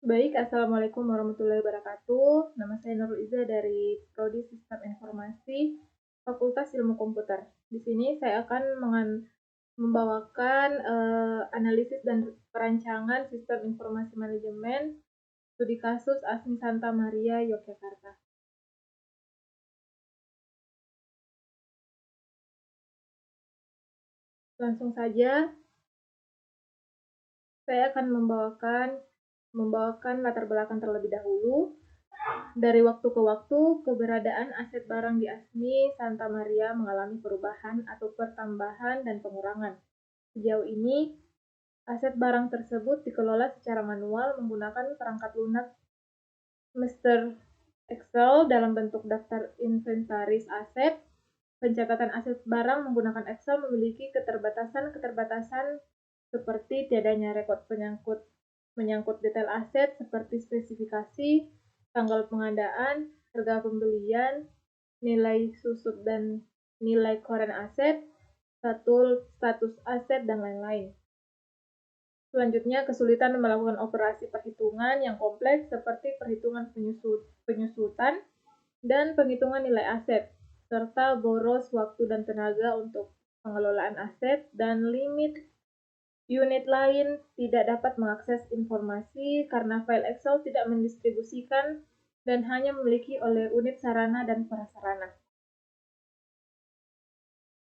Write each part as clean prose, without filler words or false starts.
Baik, Assalamualaikum warahmatullahi wabarakatuh. Nama saya Nurul Iza dari Prodi Sistem Informasi Fakultas Ilmu Komputer. Di sini saya akan membawakan analisis dan perancangan sistem informasi manajemen studi kasus ASMI Santa Maria, Yogyakarta. Langsung saja, saya akan membawakan latar belakang terlebih dahulu. Dari waktu ke waktu, keberadaan aset barang di ASMI Santa Maria mengalami perubahan atau pertambahan dan pengurangan. Sejauh ini, aset barang tersebut dikelola secara manual menggunakan perangkat lunak Mr. Excel dalam bentuk daftar inventaris aset. Pencatatan aset barang menggunakan Excel memiliki keterbatasan-keterbatasan seperti tiadanya rekod menyangkut detail aset seperti spesifikasi, tanggal pengadaan, harga pembelian, nilai susut dan nilai koran aset, status aset, dan lain-lain. Selanjutnya, kesulitan melakukan operasi perhitungan yang kompleks seperti perhitungan penyusutan dan penghitungan nilai aset, serta boros waktu dan tenaga untuk pengelolaan aset dan limit unit lain tidak dapat mengakses informasi karena file Excel tidak mendistribusikan dan hanya memiliki oleh unit sarana dan prasarana.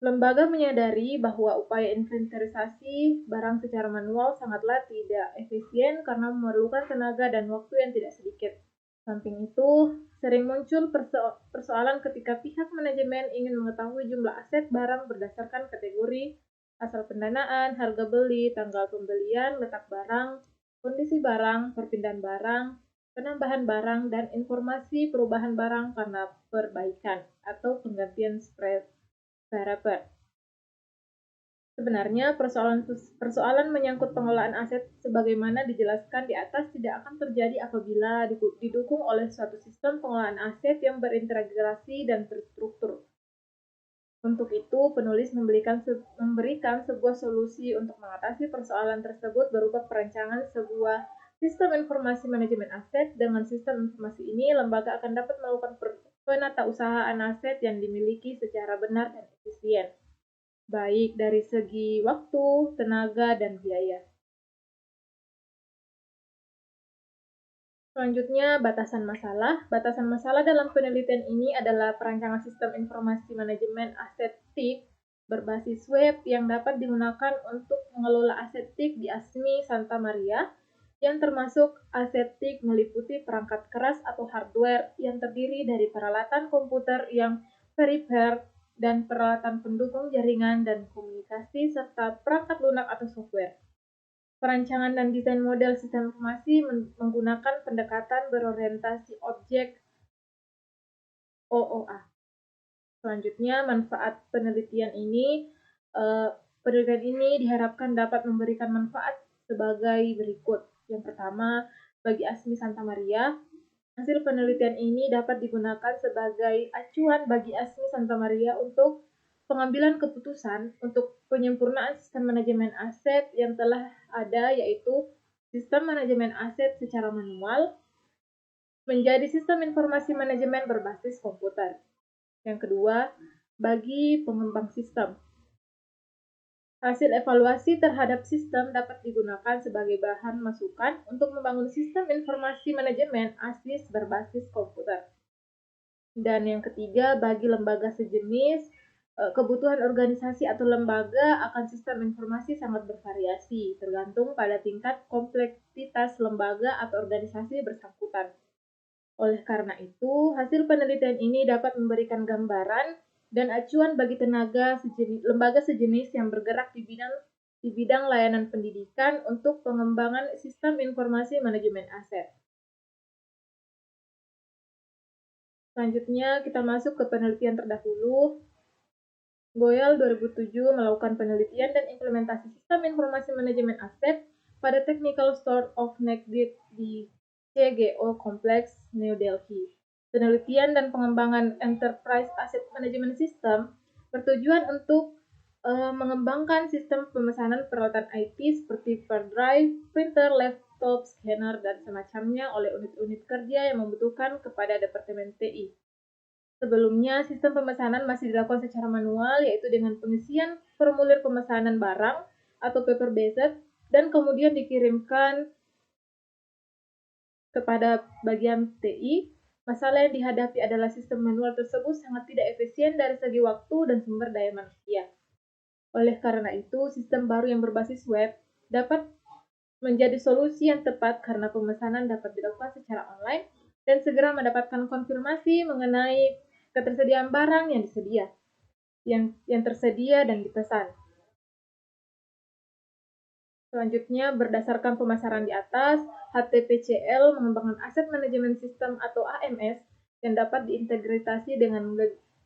Lembaga menyadari bahwa upaya inventarisasi barang secara manual sangatlah tidak efisien karena memerlukan tenaga dan waktu yang tidak sedikit. Samping itu, sering muncul persoalan ketika pihak manajemen ingin mengetahui jumlah aset barang berdasarkan kategori, asal pendanaan, harga beli, tanggal pembelian, letak barang, kondisi barang, perpindahan barang, penambahan barang, dan informasi perubahan barang karena perbaikan atau penggantian scraper. Sebenarnya, persoalan menyangkut pengelolaan aset sebagaimana dijelaskan di atas tidak akan terjadi apabila didukung oleh suatu sistem pengelolaan aset yang berintegrasi dan terstruktur. Untuk itu, penulis memberikan sebuah solusi untuk mengatasi persoalan tersebut berupa perancangan sebuah sistem informasi manajemen aset. Dengan sistem informasi ini, lembaga akan dapat melakukan penatausahaan aset yang dimiliki secara benar dan efisien, baik dari segi waktu, tenaga, dan biaya. Selanjutnya, batasan masalah. Batasan masalah dalam penelitian ini adalah perancangan sistem informasi manajemen aset TIC berbasis web yang dapat digunakan untuk mengelola aset TIC di ASMI Santa Maria, yang termasuk aset TIC meliputi perangkat keras atau hardware yang terdiri dari peralatan komputer yang peripheral dan peralatan pendukung jaringan dan komunikasi serta perangkat lunak atau software. Perancangan dan desain model sistem informasi menggunakan pendekatan berorientasi objek OOA. Selanjutnya, manfaat penelitian ini diharapkan dapat memberikan manfaat sebagai berikut. Yang pertama, bagi ASMI Santa Maria, hasil penelitian ini dapat digunakan sebagai acuan bagi ASMI Santa Maria untuk pengambilan keputusan untuk penyempurnaan sistem manajemen aset yang telah ada, yaitu sistem manajemen aset secara manual menjadi sistem informasi manajemen berbasis komputer. Yang kedua, bagi pengembang sistem, hasil evaluasi terhadap sistem dapat digunakan sebagai bahan masukan untuk membangun sistem informasi manajemen ASIS berbasis komputer. Dan yang ketiga, bagi lembaga sejenis, kebutuhan organisasi atau lembaga akan sistem informasi sangat bervariasi, tergantung pada tingkat kompleksitas lembaga atau organisasi bersangkutan. Oleh karena itu, hasil penelitian ini dapat memberikan gambaran dan acuan bagi lembaga sejenis yang bergerak di bidang layanan pendidikan untuk pengembangan sistem informasi manajemen aset. Selanjutnya, kita masuk ke penelitian terdahulu. Goyal 2007 melakukan penelitian dan implementasi sistem informasi manajemen aset pada Technical Store of NetGrid di CGO Complex, New Delhi. Penelitian dan pengembangan Enterprise Asset Management System bertujuan untuk mengembangkan sistem pemesanan peralatan IT seperti hard drive, printer, laptop, scanner, dan semacamnya oleh unit-unit kerja yang membutuhkan kepada Departemen TI. Sebelumnya, sistem pemesanan masih dilakukan secara manual, yaitu dengan pengisian formulir pemesanan barang atau paper-based, dan kemudian dikirimkan kepada bagian TI. Masalah yang dihadapi adalah sistem manual tersebut sangat tidak efisien dari segi waktu dan sumber daya manusia. Oleh karena itu, sistem baru yang berbasis web dapat menjadi solusi yang tepat karena pemesanan dapat dilakukan secara online dan segera mendapatkan konfirmasi mengenai ketersediaan barang yang tersedia dan dipesan. Selanjutnya, berdasarkan pemasaran di atas, HTPCL mengembangkan Asset Management System atau AMS yang dapat diintegrasi dengan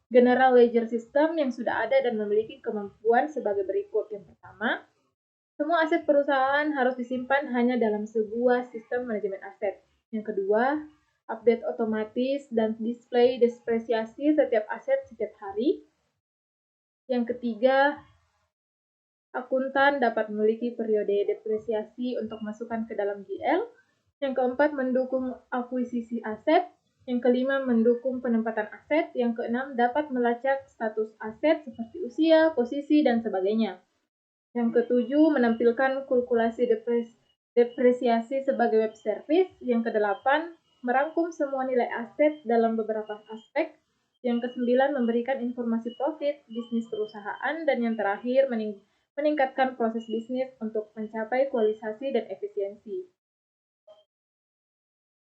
General Ledger System yang sudah ada dan memiliki kemampuan sebagai berikut. Yang pertama, semua aset perusahaan harus disimpan hanya dalam sebuah sistem manajemen aset. Yang kedua, update otomatis dan display depresiasi setiap aset setiap hari. Yang ketiga, akuntan dapat memiliki periode depresiasi untuk masukkan ke dalam GL. Yang keempat, mendukung akuisisi aset. Yang kelima, mendukung penempatan aset. Yang keenam, dapat melacak status aset seperti usia, posisi, dan sebagainya. Yang ketujuh, menampilkan kalkulasi depresiasi sebagai web service. Yang kedelapan, merangkum semua nilai aset dalam beberapa aspek. Yang kesembilan, memberikan informasi profit bisnis perusahaan. Dan yang terakhir, meningkatkan proses bisnis untuk mencapai kualitasasi dan efisiensi.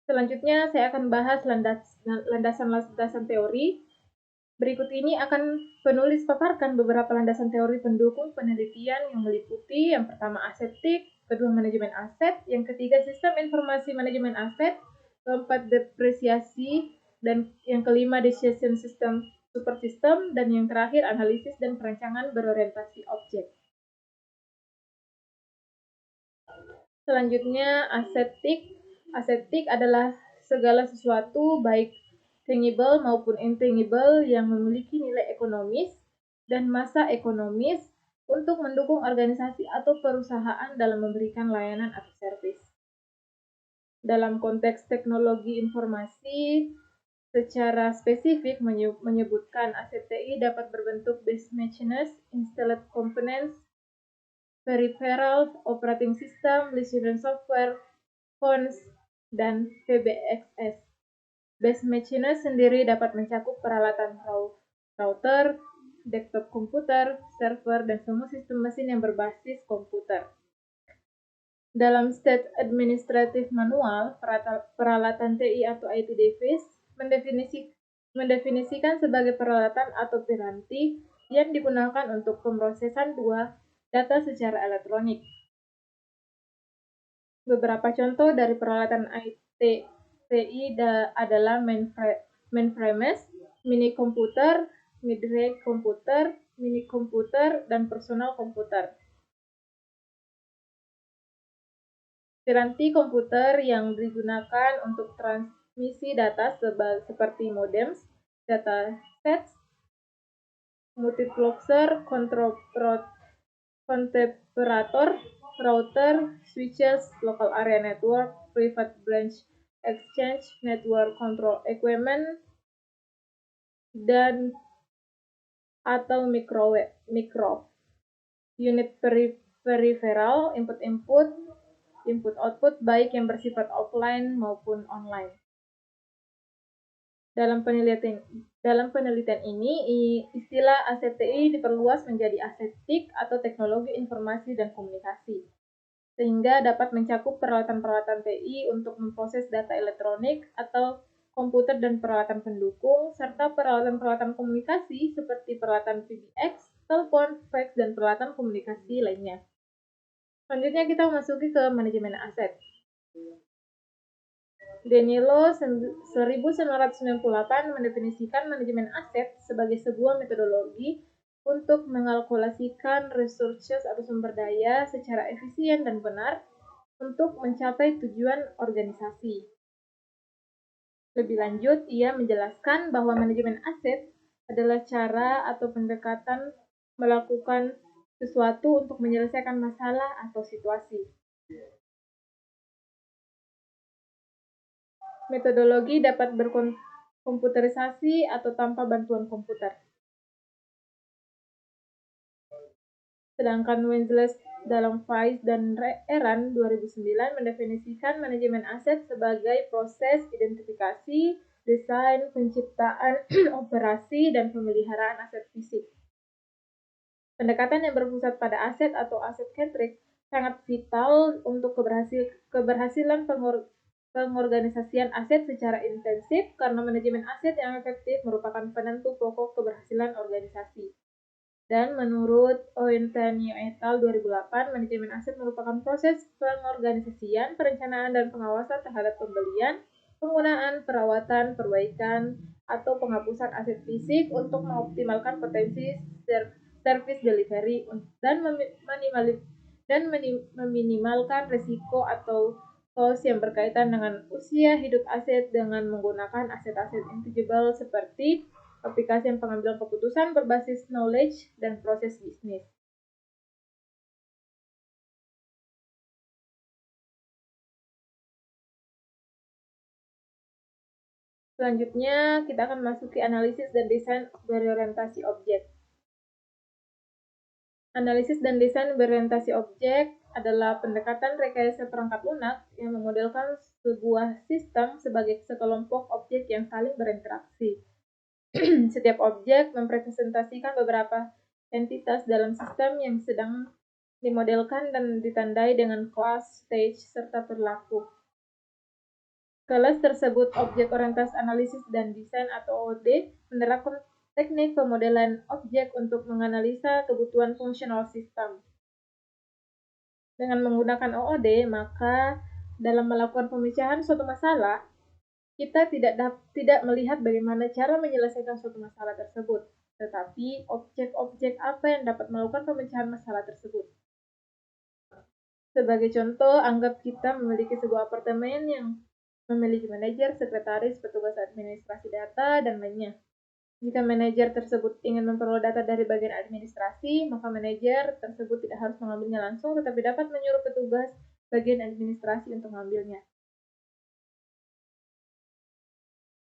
Selanjutnya, saya akan bahas landasan teori. Berikut ini akan penulis paparkan beberapa landasan teori pendukung penelitian yang meliputi yang pertama asetik, kedua manajemen aset, yang ketiga sistem informasi manajemen aset, keempat depresiasi, dan yang kelima decision system super system, dan yang terakhir analisis dan perancangan berorientasi objek. Selanjutnya asetik. Asetik adalah segala sesuatu baik tangible maupun intangible yang memiliki nilai ekonomis dan masa ekonomis untuk mendukung organisasi atau perusahaan dalam memberikan layanan atau servis. Dalam konteks teknologi informasi, secara spesifik menyebutkan aset TI dapat berbentuk base machines, installed components, peripherals, operating system, license software, phones, dan PBXS. Base machines sendiri dapat mencakup peralatan router, desktop komputer, server, dan semua sistem mesin yang berbasis komputer. Dalam State Administrative Manual, peralatan TI atau IT device mendefinisikan sebagai peralatan atau piranti yang digunakan untuk pemrosesan data secara elektronik. Beberapa contoh dari peralatan IT TI adalah mainframes, mini komputer, mid-range komputer, mini komputer, dan personal komputer. Piranti komputer yang digunakan untuk transmisi data seperti modems, datasets, multiplexer, kontemperator, router, switches, local area network, private branch exchange, network control equipment, dan atau mikro unit peripheral, input-output baik yang bersifat offline maupun online. Dalam penelitian ini, istilah aset TI diperluas menjadi asetik atau teknologi informasi dan komunikasi, sehingga dapat mencakup peralatan-peralatan TI untuk memproses data elektronik atau komputer dan peralatan pendukung, serta peralatan-peralatan komunikasi seperti peralatan PBX, telepon, fax, dan peralatan komunikasi lainnya. Selanjutnya kita memasuki ke manajemen aset. Danilo 1998 mendefinisikan manajemen aset sebagai sebuah metodologi untuk mengalkulasikan resources atau sumber daya secara efisien dan benar untuk mencapai tujuan organisasi. Lebih lanjut, ia menjelaskan bahwa manajemen aset adalah cara atau pendekatan melakukan sesuatu untuk menyelesaikan masalah atau situasi. Metodologi dapat berkomputerisasi atau tanpa bantuan komputer. Sedangkan Wenzels dalam Weiss dan Eran 2009 mendefinisikan manajemen aset sebagai proses identifikasi, desain, penciptaan, operasi, dan pemeliharaan aset fisik. Pendekatan yang berpusat pada aset atau aset-centric sangat vital untuk keberhasilan pengorganisasian aset secara intensif karena manajemen aset yang efektif merupakan penentu pokok keberhasilan organisasi. Dan menurut Oentanio et al. 2008, manajemen aset merupakan proses pengorganisasian, perencanaan, dan pengawasan terhadap pembelian, penggunaan, perawatan, perbaikan, atau penghapusan aset fisik untuk mengoptimalkan potensi service delivery dan meminimalkan risiko atau cost yang berkaitan dengan usia hidup aset dengan menggunakan aset-aset intangible seperti aplikasi pengambilan keputusan berbasis knowledge dan proses bisnis. Selanjutnya, kita akan masuki analisis dan desain berorientasi objek. Analisis dan desain berorientasi objek adalah pendekatan rekayasa perangkat lunak yang memodelkan sebuah sistem sebagai sekelompok objek yang saling berinteraksi. Setiap objek mempresentasikan beberapa entitas dalam sistem yang sedang dimodelkan dan ditandai dengan kelas, stage, serta perilaku. Kelas tersebut objek orientasi analisis dan desain atau OOD menerapkan teknik pemodelan objek untuk menganalisa kebutuhan fungsional sistem. Dengan menggunakan OOD, maka dalam melakukan pemecahan suatu masalah, kita tidak melihat bagaimana cara menyelesaikan suatu masalah tersebut, tetapi objek-objek apa yang dapat melakukan pemecahan masalah tersebut. Sebagai contoh, anggap kita memiliki sebuah apartemen yang memiliki manajer, sekretaris, petugas administrasi data, dan lainnya. Jika manajer tersebut ingin memperoleh data dari bagian administrasi, maka manajer tersebut tidak harus mengambilnya langsung, tetapi dapat menyuruh petugas bagian administrasi untuk mengambilnya.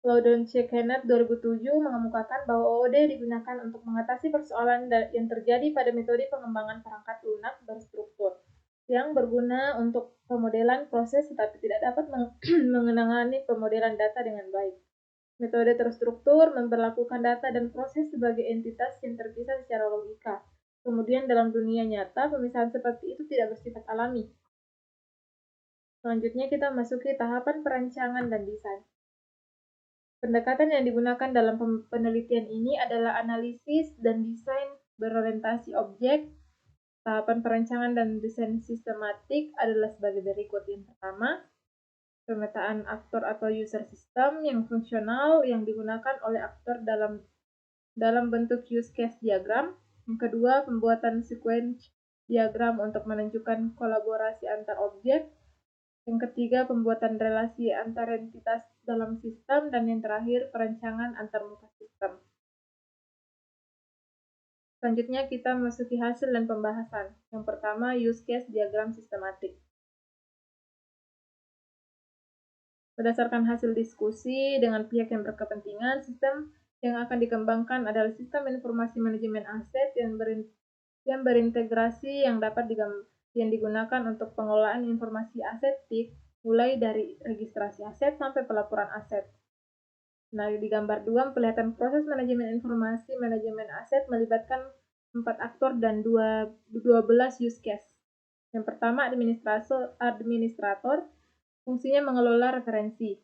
Loudon-Kenneth 2007 mengemukakan bahwa OOD digunakan untuk mengatasi persoalan yang terjadi pada metode pengembangan perangkat lunak berstruktur, yang berguna untuk pemodelan proses tetapi tidak dapat mengenangani pemodelan data dengan baik. Metode terstruktur memperlakukan data dan proses sebagai entitas yang terpisah secara logika. Kemudian dalam dunia nyata, pemisahan seperti itu tidak bersifat alami. Selanjutnya kita masuki tahapan perancangan dan desain. Pendekatan yang digunakan dalam penelitian ini adalah analisis dan desain berorientasi objek. Tahapan perancangan dan desain sistematik adalah sebagai berikut. Yang pertama, pemetaan aktor atau user system yang fungsional yang digunakan oleh aktor dalam bentuk use case diagram. Yang kedua, pembuatan sequence diagram untuk menunjukkan kolaborasi antar objek. Yang ketiga, pembuatan relasi antar entitas dalam sistem. Dan yang terakhir, perancangan antar muka sistem. Selanjutnya kita masuki hasil dan pembahasan. Yang pertama, use case diagram sistematik. Berdasarkan hasil diskusi dengan pihak yang berkepentingan, sistem yang akan dikembangkan adalah sistem informasi manajemen aset yang berintegrasi yang digunakan untuk pengelolaan informasi asetik, mulai dari registrasi aset sampai pelaporan aset. Nah, di gambar 2 memperlihatkan proses manajemen informasi manajemen aset melibatkan 4 aktor dan 12 use case. Yang pertama, administrator, fungsinya mengelola referensi.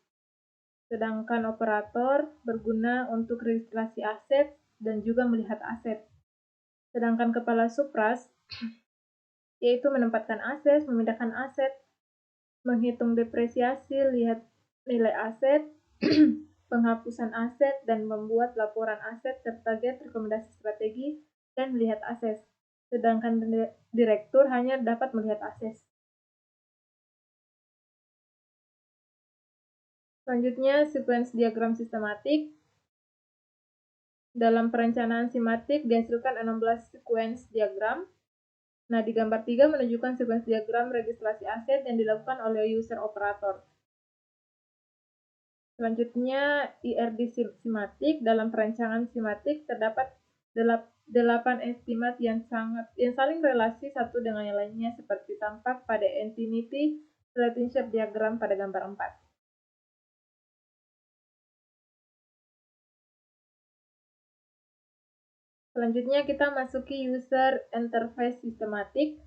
Sedangkan operator berguna untuk registrasi aset dan juga melihat aset. Sedangkan kepala supras yaitu menempatkan aset, memindahkan aset, menghitung depresiasi, lihat nilai aset, penghapusan aset, dan membuat laporan aset serta get rekomendasi strategi dan melihat aset. Sedangkan direktur hanya dapat melihat aset. Selanjutnya, sequence diagram sistematik. Dalam perencanaan simatik dihasilkan 16 sequence diagram. Nah, di gambar 3 menunjukkan sequence diagram registrasi aset yang dilakukan oleh user operator. Selanjutnya, IRD simatik. Dalam perencanaan simatik terdapat 8 estimat yang saling relasi satu dengan yang lainnya seperti tampak pada infinity relationship diagram pada gambar 4. Selanjutnya kita masuki user interface sistematik.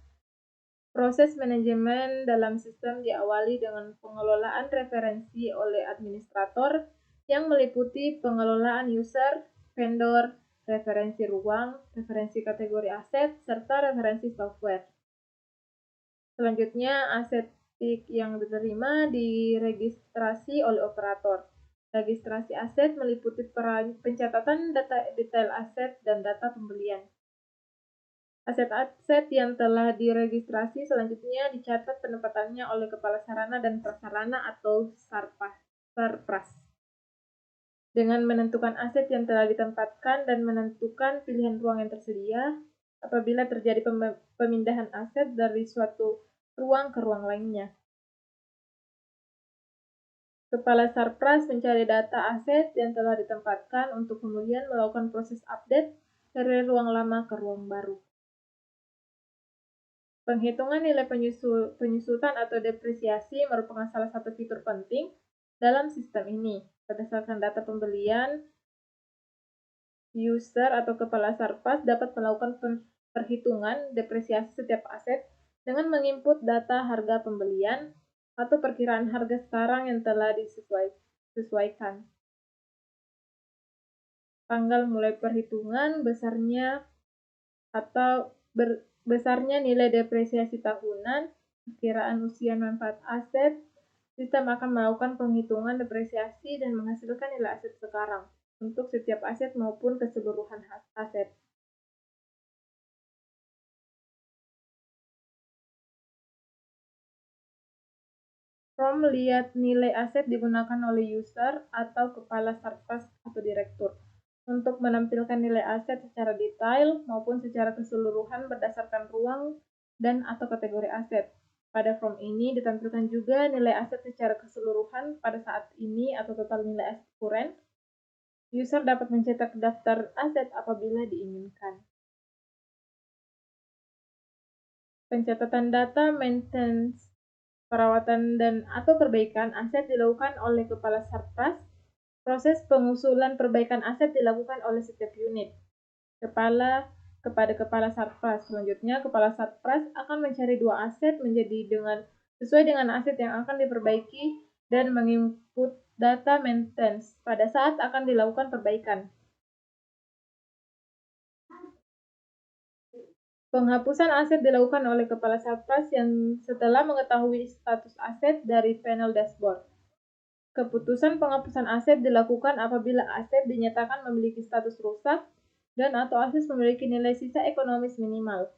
Proses manajemen dalam sistem diawali dengan pengelolaan referensi oleh administrator yang meliputi pengelolaan user, vendor, referensi ruang, referensi kategori aset, serta referensi software. Selanjutnya, aset yang diterima diregistrasi oleh operator. Registrasi aset meliputi pencatatan data detail aset dan data pembelian. Aset-aset yang telah diregistrasi selanjutnya dicatat penempatannya oleh Kepala Sarana dan Prasarana atau Sarpras. Dengan menentukan aset yang telah ditempatkan dan menentukan pilihan ruang yang tersedia, apabila terjadi pemindahan aset dari suatu ruang ke ruang lainnya. Kepala Sarpras mencari data aset yang telah ditempatkan untuk kemudian melakukan proses update dari ruang lama ke ruang baru. Penghitungan nilai penyusutan atau depresiasi merupakan salah satu fitur penting dalam sistem ini. Berdasarkan data pembelian, user atau kepala Sarpras dapat melakukan perhitungan depresiasi setiap aset dengan menginput data harga pembelian atau perkiraan harga sekarang yang telah disesuaikan. Tanggal mulai perhitungan, besarnya nilai depresiasi tahunan, perkiraan usia manfaat aset, sistem akan melakukan penghitungan depresiasi dan menghasilkan nilai aset sekarang untuk setiap aset maupun keseluruhan aset. From lihat nilai aset digunakan oleh user atau kepala Sarpras atau direktur untuk menampilkan nilai aset secara detail maupun secara keseluruhan berdasarkan ruang dan atau kategori aset. Pada form ini ditampilkan juga nilai aset secara keseluruhan pada saat ini atau total nilai aset kuren. User dapat mencetak daftar aset apabila diinginkan. Pencatatan data maintenance, perawatan dan atau perbaikan aset dilakukan oleh kepala Sarpras. Proses pengusulan perbaikan aset dilakukan oleh setiap unit. Kepada kepala Sarpras. Selanjutnya, kepala Sarpras akan mencari dua aset sesuai dengan aset yang akan diperbaiki dan menginput data maintenance pada saat akan dilakukan perbaikan. Penghapusan aset dilakukan oleh kepala Sarpras yang setelah mengetahui status aset dari panel dashboard. Keputusan penghapusan aset dilakukan apabila aset dinyatakan memiliki status rusak dan atau aset memiliki nilai sisa ekonomis minimal.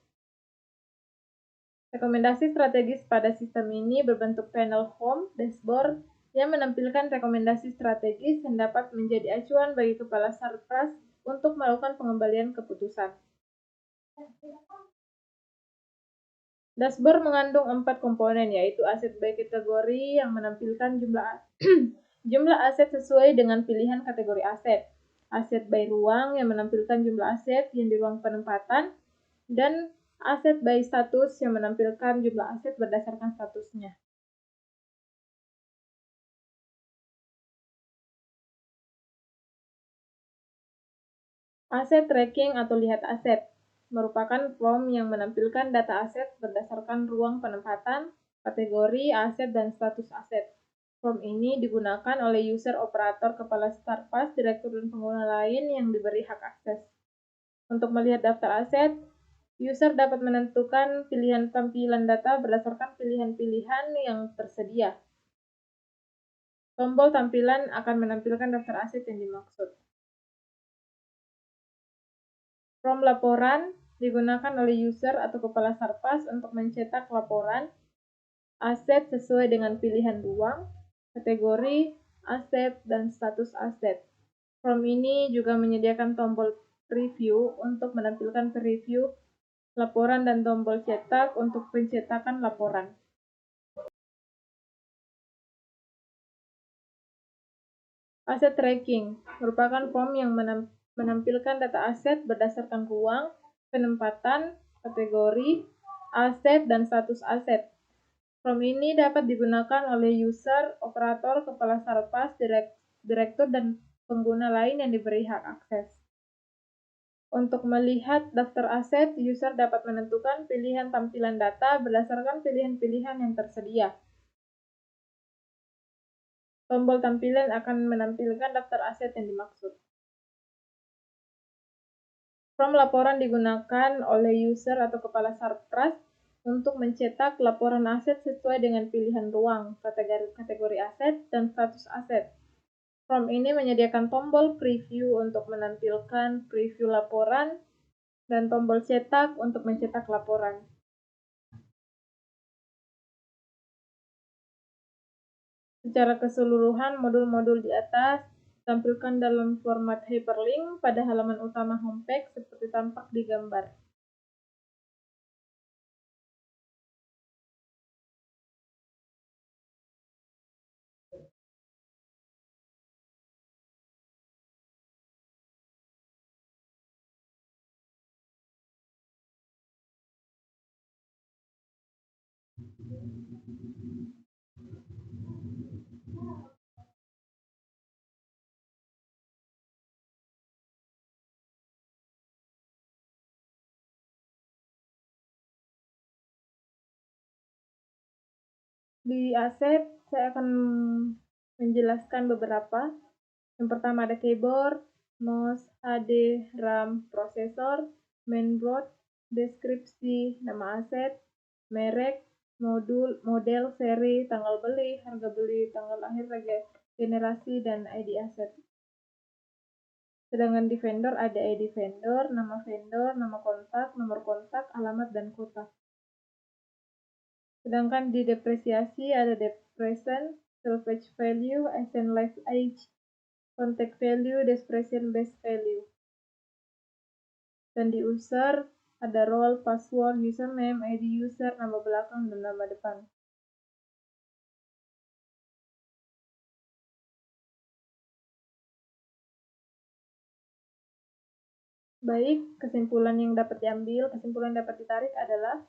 Rekomendasi strategis pada sistem ini berbentuk panel home dashboard yang menampilkan rekomendasi strategis yang dapat menjadi acuan bagi kepala Sarpras untuk melakukan pengembalian keputusan. Dashboard mengandung 4 komponen, yaitu aset by kategori yang menampilkan jumlah aset sesuai dengan pilihan kategori aset, aset by ruang yang menampilkan jumlah aset yang di ruang penempatan, dan aset by status yang menampilkan jumlah aset berdasarkan statusnya. Aset tracking atau lihat aset merupakan form yang menampilkan data aset berdasarkan ruang penempatan, kategori aset, dan status aset. Form ini digunakan oleh user operator, kepala Sarpras, direktur, dan pengguna lain yang diberi hak akses. Untuk melihat daftar aset, user dapat menentukan pilihan tampilan data berdasarkan pilihan-pilihan yang tersedia. Tombol tampilan akan menampilkan daftar aset yang dimaksud. Form laporan digunakan oleh user atau kepala Sarpras untuk mencetak laporan aset sesuai dengan pilihan ruang, kategori aset, dan status aset. Form ini juga menyediakan tombol preview untuk menampilkan preview laporan dan tombol cetak untuk pencetakan laporan. Aset tracking merupakan form yang menampilkan data aset berdasarkan ruang, penempatan, kategori, aset, dan status aset. Form ini dapat digunakan oleh user, operator, kepala sarpas, direktur, dan pengguna lain yang diberi hak akses. Untuk melihat daftar aset, user dapat menentukan pilihan tampilan data berdasarkan pilihan-pilihan yang tersedia. Tombol tampilan akan menampilkan daftar aset yang dimaksud. Form laporan digunakan oleh user atau kepala sarpras untuk mencetak laporan aset sesuai dengan pilihan ruang, kategori aset, dan status aset. Form ini menyediakan tombol preview untuk menampilkan preview laporan dan tombol cetak untuk mencetak laporan. Secara keseluruhan, modul-modul di atas ditampilkan dalam format hyperlink pada halaman utama homepage seperti tampak di gambar. Di aset, saya akan menjelaskan beberapa. Yang pertama ada keyboard, mouse, HD, RAM, prosesor, mainboard, deskripsi, nama aset, merek, model, seri, tanggal beli, harga beli, tanggal lahir, generasi, dan ID aset. Sedangkan di vendor ada ID vendor, nama kontak, nomor kontak, alamat, dan kota. Sedangkan di depresiasi ada depreciation, salvage value, asset life age, contact value, depreciation base value. Dan di user ada role, password, username, ID user, nama belakang, dan nama depan. Baik, kesimpulan yang dapat ditarik adalah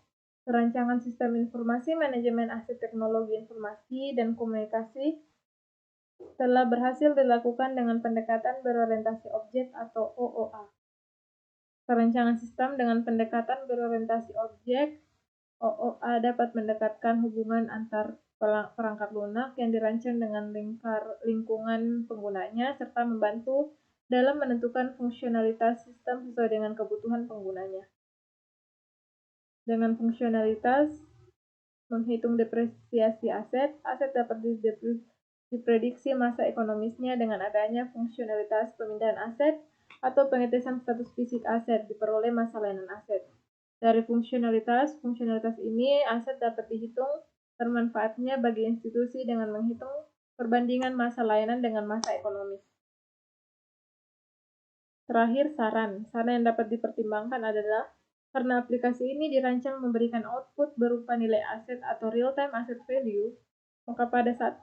perancangan sistem informasi manajemen aset teknologi informasi dan komunikasi telah berhasil dilakukan dengan pendekatan berorientasi objek atau OOA. Perancangan sistem dengan pendekatan berorientasi objek OOA dapat mendekatkan hubungan antar perangkat lunak yang dirancang dengan lingkungan penggunanya serta membantu dalam menentukan fungsionalitas sistem sesuai dengan kebutuhan penggunanya. Dengan fungsionalitas menghitung depresiasi aset, aset dapat diprediksi masa ekonomisnya dengan adanya fungsionalitas pemindahan aset atau pengetesan status fisik aset diperoleh masa layanan aset. Dari fungsionalitas ini aset dapat dihitung bermanfaatnya bagi institusi dengan menghitung perbandingan masa layanan dengan masa ekonomis. Terakhir, saran yang dapat dipertimbangkan adalah karena aplikasi ini dirancang memberikan output berupa nilai aset atau real-time asset value, maka pada saat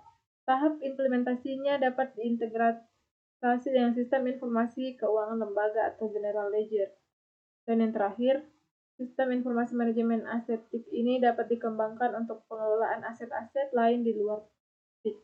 tahap implementasinya dapat diintegrasi dengan sistem informasi keuangan lembaga atau general ledger. Dan yang terakhir, sistem informasi manajemen aset TIC ini dapat dikembangkan untuk pengelolaan aset-aset lain di luar TIC.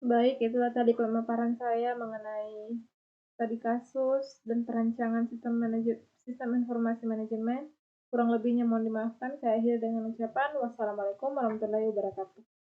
Baik, itulah tadi pemaparan saya mengenai tadi kasus dan perancangan sistem informasi manajemen. Kurang lebihnya mohon dimaafkan. Saya akhiri dengan ucapan wassalamualaikum warahmatullahi wabarakatuh.